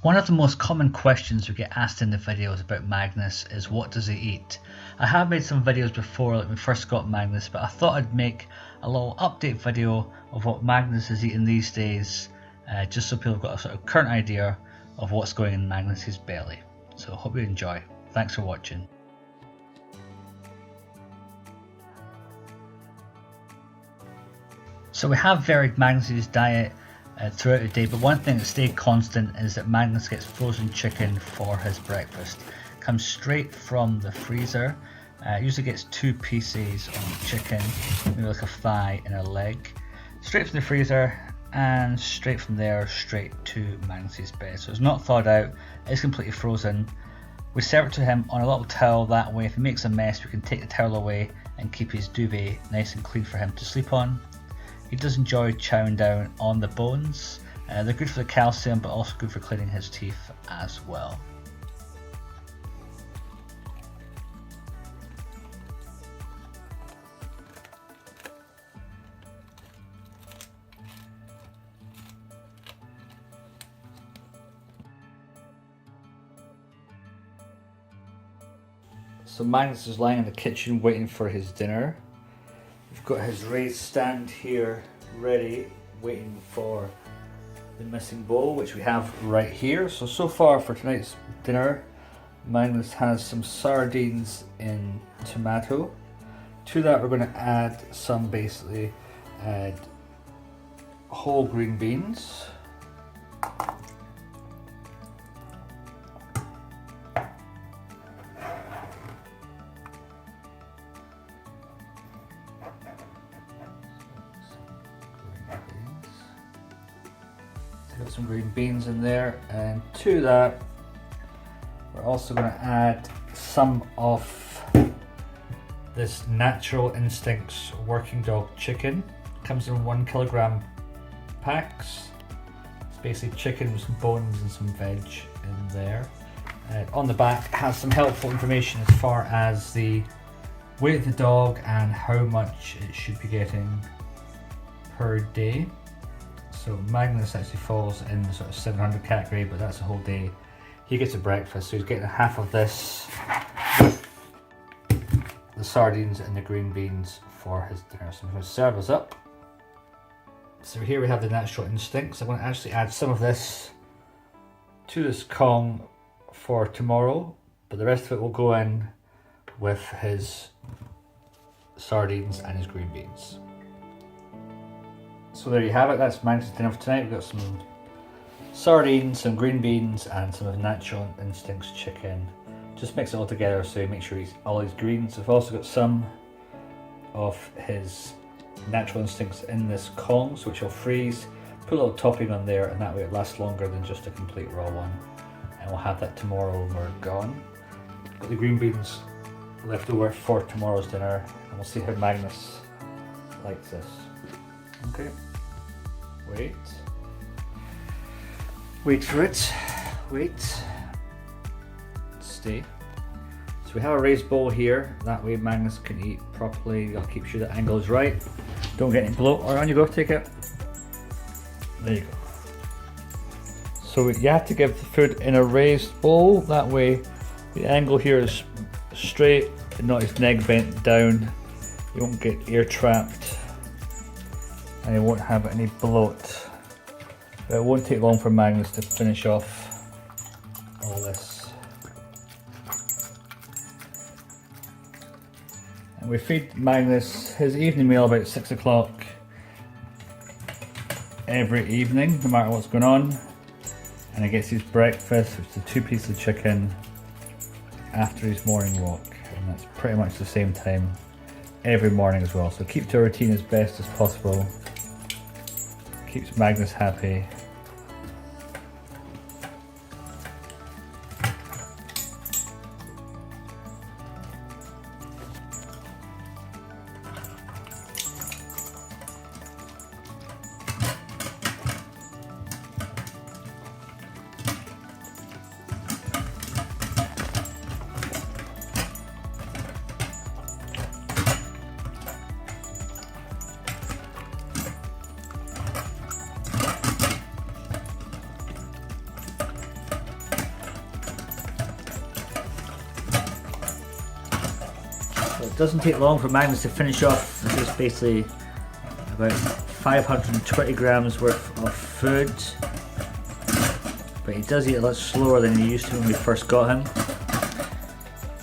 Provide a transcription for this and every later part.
One of the most common questions we get asked in the videos about Magnus is what does he eat? I have made some videos before when we first got Magnus, but I thought I'd make a little update video of what Magnus is eating these days, just so people have got a sort of current idea of what's going in Magnus's belly. So I hope you enjoy. Thanks for watching. So we have varied Magnus's diet throughout the day, but one thing that stayed constant is that Magnus gets frozen chicken for his breakfast. Comes straight from the freezer. Usually gets 2 pieces of chicken, maybe like a thigh and a leg, straight from the freezer, and straight from there straight to Magnus's bed. So it's not thawed out, it's completely frozen. We serve it to him on a little towel, that way if he makes a mess we can take the towel away and keep his duvet nice and clean for him to sleep on. He does enjoy chowing down on the bones. They're good for the calcium, but also good for cleaning his teeth as well. So Magnus is lying in the kitchen waiting for his dinner. We've got his raised stand here ready, waiting for the missing bowl, which we have right here. So far for tonight's dinner, Magnus has some sardines in tomato. To that we're going to add some whole green beans. Got some green beans in there, and to that we're also going to add some of this Natural Instincts Working Dog chicken. Comes in 1 kilogram packs. It's basically chicken with some bones and some veg in there. On the back has some helpful information as far as the weight of the dog and how much it should be getting per day. So Magnus actually falls in the sort of 700 category, but that's a whole day. He gets a breakfast, so he's getting half of this with the sardines and the green beans for his dinner. So I'm going to serve us up. So here we have the Natural Instincts. I'm going to actually add some of this to this Kong for tomorrow, but the rest of it will go in with his sardines and his green beans. So there you have it, that's Magnus' dinner for tonight. We've got some sardines, some green beans, and some of Natural Instincts chicken. Just mix it all together so you make sure he's all his greens. We've also got some of his Natural Instincts in this Kongs, which will freeze. Put a little topping on there, and that way it lasts longer than just a complete raw one. And we'll have that tomorrow when we're gone. Got the green beans left over for tomorrow's dinner, and we'll see how Magnus likes this. Okay. Wait for it. Wait. Stay. So we have a raised bowl here. That way Magnus can eat properly. I'll keep sure the angle is right. Don't get any bloat. Or on you go. Take it. There you go. So you have to give the food in a raised bowl. That way the angle here is straight and not his neck bent down. You won't get ear trapped. And he won't have any bloat. But it won't take long for Magnus to finish off all this. And we feed Magnus his evening meal about 6 o'clock every evening, no matter what's going on. And he gets his breakfast, which is 2 pieces of chicken, after his morning walk. And that's pretty much the same time every morning as well. So keep to a routine as best as possible. Keeps Magnus happy. it doesn't take long for Magnus to finish off. This is basically about 520 grams worth of food, but he does eat a lot slower than he used to when we first got him.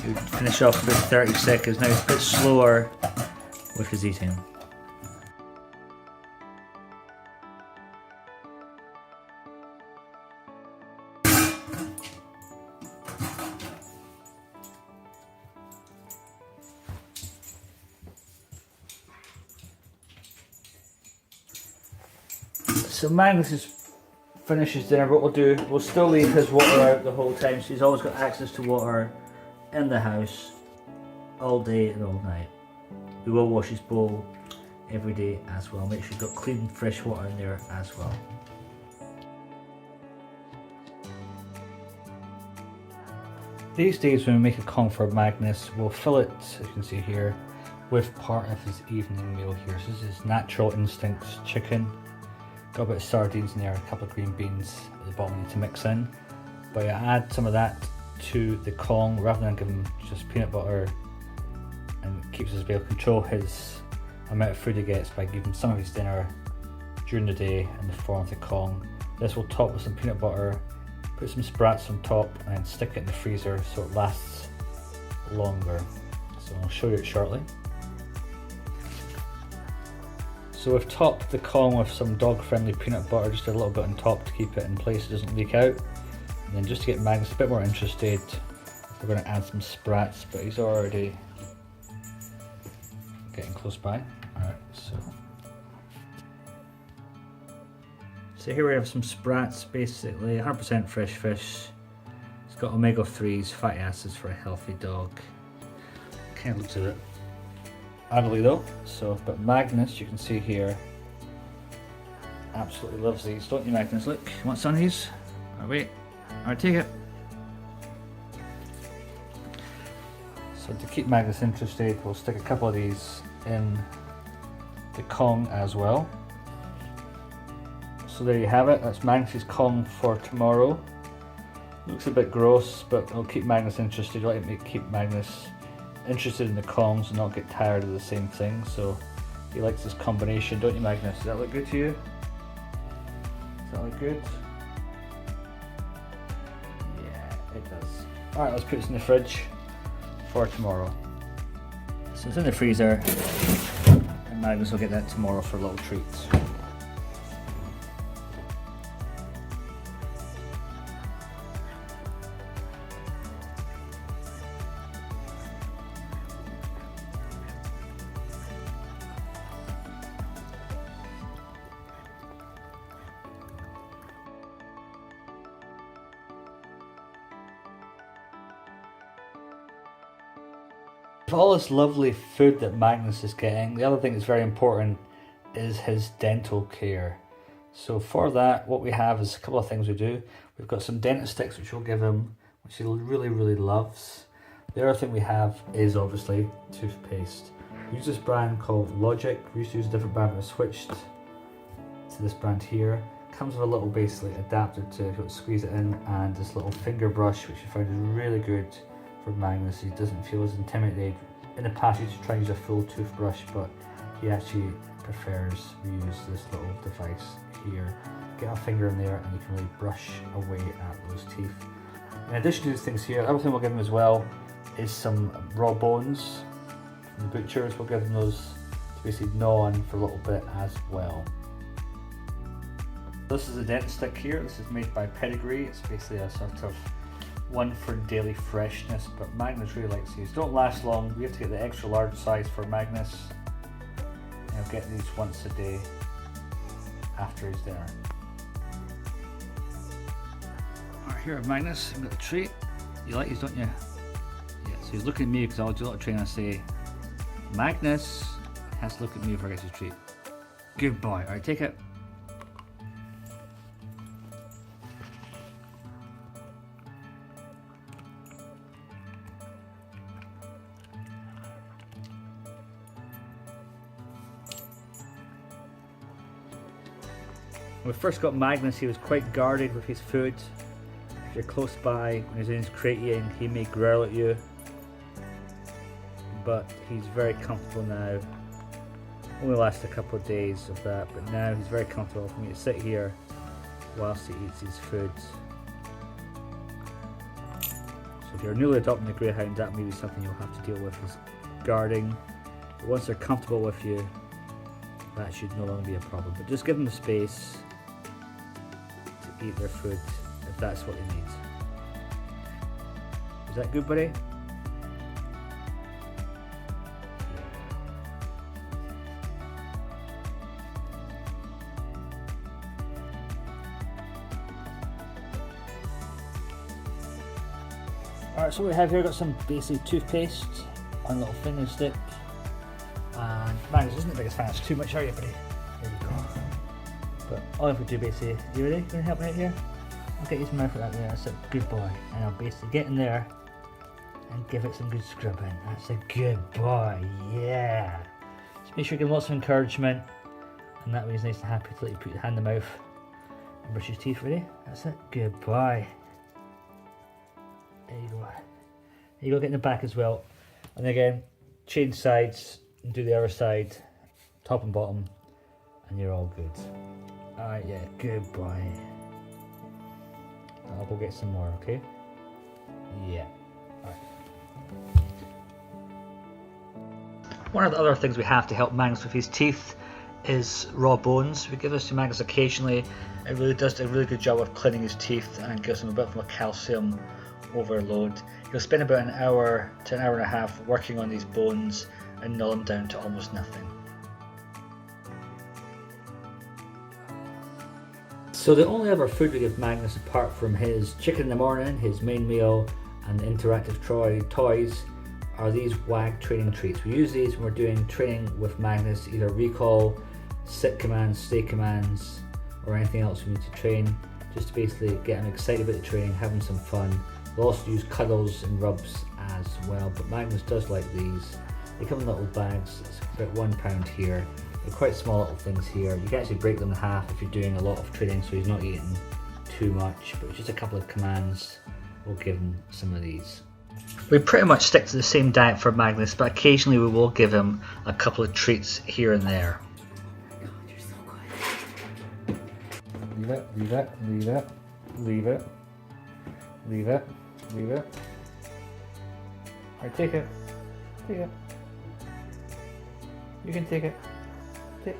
He would finish off about 30 seconds. Now he's a bit slower with his eating. So Magnus has finished his dinner. What we'll do, we'll still leave his water out the whole time, so he's always got access to water in the house all day and all night. We will wash his bowl every day as well. Make sure you've got clean, fresh water in there as well. These days when we make a Kong for Magnus, we'll fill it, as you can see here, with part of his evening meal here. So this is his Natural Instincts chicken. Got a bit of sardines in there, a couple of green beans at the bottom we need to mix in. But I add some of that to the Kong rather than give him just peanut butter, and keeps us able to control his amount of food he gets by giving him some of his dinner during the day in the form of the Kong. This will top with some peanut butter, put some sprats on top and stick it in the freezer so it lasts longer. So I'll show you it shortly. So we've topped the Kong with some dog-friendly peanut butter, just a little bit on top to keep it in place, it doesn't leak out. And then just to get Magnus a bit more interested, we're going to add some sprats, but he's already getting close by. Alright, so here we have some sprats, basically 100% fresh fish. It's got omega-3s, fatty acids for a healthy dog. Kind of looks a bit ugly though. So, but Magnus, you can see here, absolutely loves these, don't you Magnus? Look, you want some of these? Oh wait, alright, take it. So to keep Magnus interested, we'll stick a couple of these in the Kong as well. So there you have it, that's Magnus's Kong for tomorrow. Looks a bit gross, but it'll keep Magnus interested. You like to keep Magnus interested in the Kongs and not get tired of the same thing, so he likes this combination, don't you Magnus? Does that look good to you? Does that look good? Yeah, it does. Alright, let's put this in the fridge for tomorrow. So it's in the freezer, and Magnus will get that tomorrow for little treats. For all this lovely food that Magnus is getting, the other thing that's very important is his dental care. So for that, what we have is a couple of things we do. We've got some dentist sticks which we'll give him, which he really loves. The other thing we have is obviously toothpaste. We use this brand called Logic. We used to use a different brand, but I switched to this brand here. Comes with a little basically adapter to squeeze it in, and this little finger brush which we found is really good for Magnus. He doesn't feel as intimidated. In the past he used to try and use a full toothbrush, but he actually prefers we use this little device here. Get a finger in there and you can really brush away at those teeth. In addition to these things here, the other thing we'll give him as well is some raw bones from the butchers. We'll give him those to basically gnaw on for a little bit as well. This is a dentist stick here. This is made by Pedigree. It's basically a sort of one for daily freshness, but Magnus really likes these. Don't last long. We have to get the extra large size for Magnus. And he'll get these once a day after his dinner. Alright, here Magnus, I've got the treat. You like these, don't you? Yeah, so he's looking at me because I'll do a little training and say, Magnus has to look at me before I get his treat. Good boy. Alright, take it. When we first got Magnus, he was quite guarded with his food. If you're close by, when he's in his crate eating, he may growl at you. but he's very comfortable now. Only last a couple of days of that, but now he's very comfortable for me to sit here whilst he eats his food. So if you're newly adopting a greyhound, that may be something you'll have to deal with, is guarding. But once they're comfortable with you, that should no longer be a problem. But just give them the space to eat their food if that's what they need. Is that good, buddy? Alright, so what we have here, got some basic toothpaste, one little finger stick, and Magnus isn't the biggest fan, it's too much, are you, buddy? There you go. But all I have to do basically, you ready? Can you help me out here? I'll get his mouth out there, that's a good boy. And I'll basically get in there and give it some good scrubbing. That's a good boy, yeah. Just make sure you give him lots of encouragement, and that way he's nice and happy to let you put your hand in the mouth and brush his teeth, ready? That's it, good boy. There you go. There you go, get in the back as well. And again, change sides and do the other side, top and bottom, and you're all good. Alright, yeah, good boy. I'll go get some more, okay? Yeah. Alright. One of the other things we have to help Magnus with his teeth is raw bones. We give this to Magnus occasionally. It really does a really good job of cleaning his teeth and gives him a bit of a calcium overload. He'll spend about an hour to an hour and a half working on these bones and gnaw them down to almost nothing. So the only other food we give Magnus, apart from his chicken in the morning, his main meal, and the interactive toys, are these WAG training treats. We use these when we're doing training with Magnus, either recall, sit commands, stay commands, or anything else we need to train, just to basically get him excited about the training, having some fun. We'll also use cuddles and rubs as well, but Magnus does like these. They come in little bags, it's about £1 here. They're quite small little things here. You can actually break them in half if you're doing a lot of training, so he's not eating too much, but just a couple of commands, we'll give him some of these. We pretty much stick to the same diet for Magnus, but occasionally we will give him a couple of treats here and there. God, you're so quiet. Leave it, leave it, leave it, leave it, leave it, leave it. Alright, take it. Take it. You can take it. Take.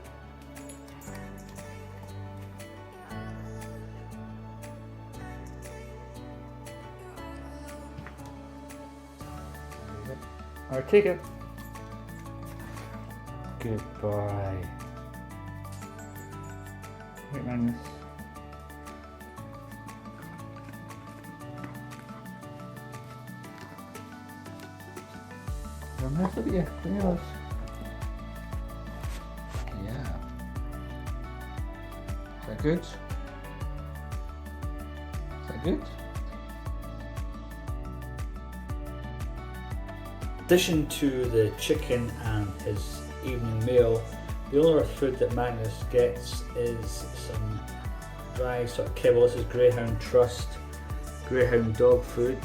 Alright, take it. Good boy. Wait, Magnus. Don't mess with you. Bring yours. Yeah. Is that good? Is that good? In addition to the chicken and his evening meal, the only other food that Magnus gets is some dry sort of kibble. This is Greyhound Trust, Greyhound dog food.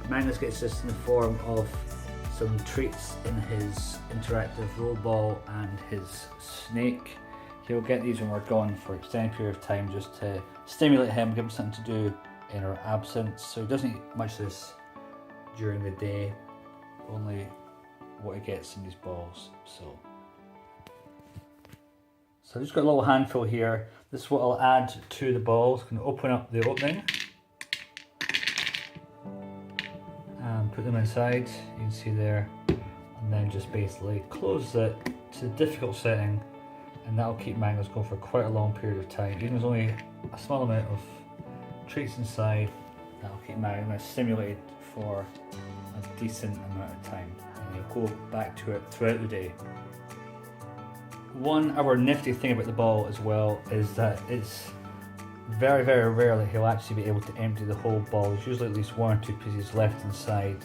Magnus gets this in the form of some treats in his interactive roll ball and his snake. He'll get these when we're gone for an extended period of time, just to stimulate him, give him something to do in our absence. So he doesn't eat much of this during the day, only what he gets in these balls. So I've just got a little handful here. This is what I'll add to the balls. I'm going to open up the opening and put them inside, you can see there, and then just basically close it to the difficult setting, and that'll keep Magnus going for quite a long period of time. Even if there's only a small amount of treats inside, that'll keep Magnus stimulated for a decent amount of time, and he'll go back to it throughout the day. One other nifty thing about the ball as well is that it's very, very rare that he'll actually be able to empty the whole ball. There's usually at least one or two pieces left inside,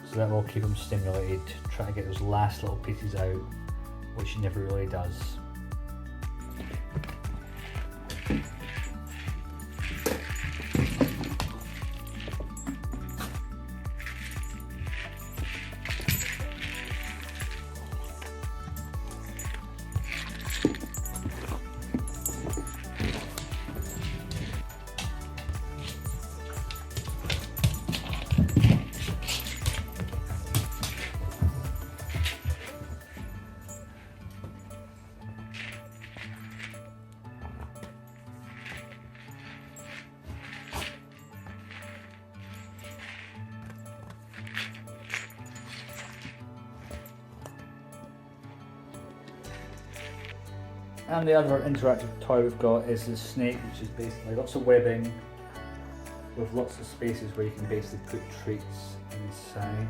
so that will keep him stimulated, try to get those last little pieces out, which he never really does. And the other interactive toy we've got is the snake, which is basically lots of webbing with lots of spaces where you can basically put treats inside.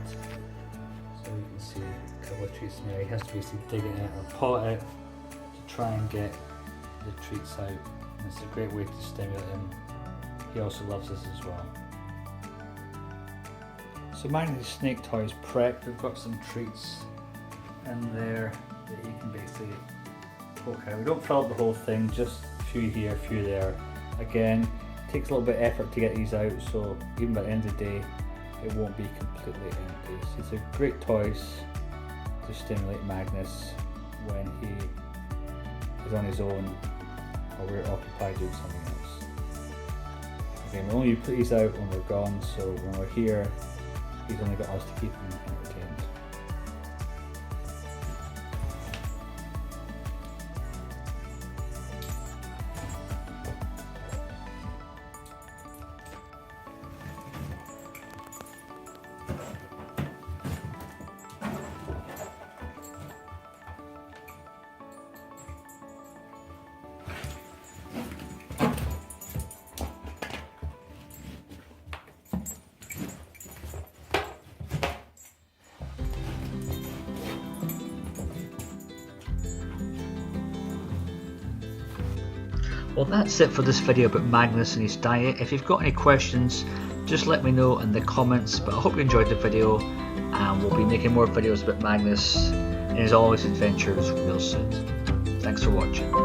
So you can see a couple of treats in there. He has to basically dig it out or pull it out to try and get the treats out. And it's a great way to stimulate him. He also loves this as well. So Magnus' snake toy is prepped. We've got some treats in there that you can basically poke out. We don't fill up the whole thing, just a few here, a few there. Again, it takes a little bit of effort to get these out, so even by the end of the day, it won't be completely empty. So these are great toys to stimulate Magnus when he is on his own or we're occupied doing something else. Again, we only put these out when we're gone, so when we're here, he's only got us to keep him entertained. Well, that's it for this video about Magnus and his diet. If you've got any questions, just let me know in the comments. But I hope you enjoyed the video, and we'll be making more videos about Magnus and his all his adventures real soon. Thanks for watching.